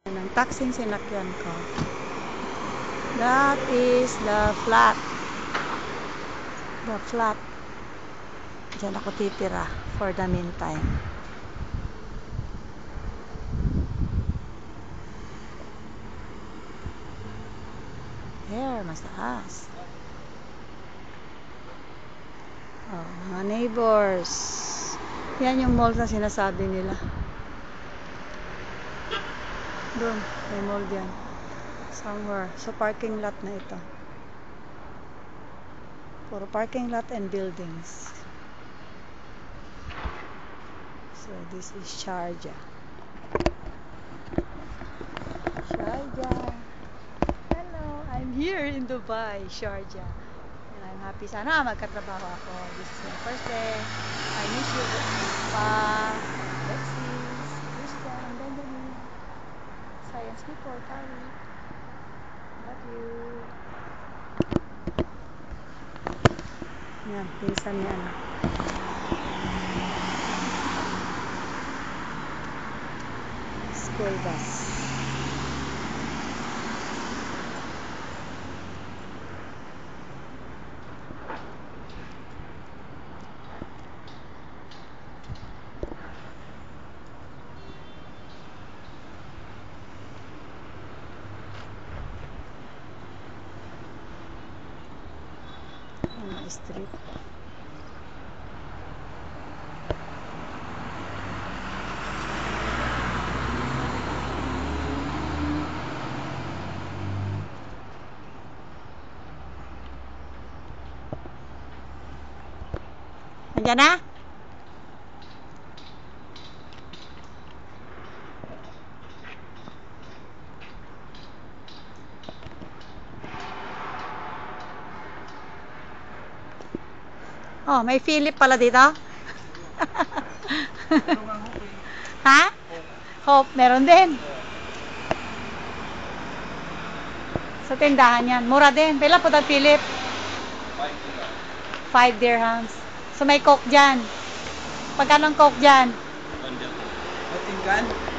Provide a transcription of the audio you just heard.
Yan ang taxing sinakyan ko. That is the flat. The flat. Diyan ako titira for the meantime. There, mas taas. Oh, mga neighbors. Yan yung mall na sinasabi nila. Doon, may mall dyan. Somewhere. So, parking lot na ito. Puro parking lot and buildings. So, this is Sharjah. Sharjah. Hello, I'm here in Dubai, Sharjah. And I'm happy. Sana magkatrabaho ako. This is my first day. I miss you, Pa, Alexis, Christian, Benjamin, Science people, Tari. Love you. Yan, pinsan niya. School bus. Street. Nandiyan na? Oh, may Philip pala dito. Ha? Hope, meron din. Sa tindahan yan. Mura din. Pila po tag Philip? 5 dirhams. So may coke dyan. Pagkano ang coke dyan? Tinggan?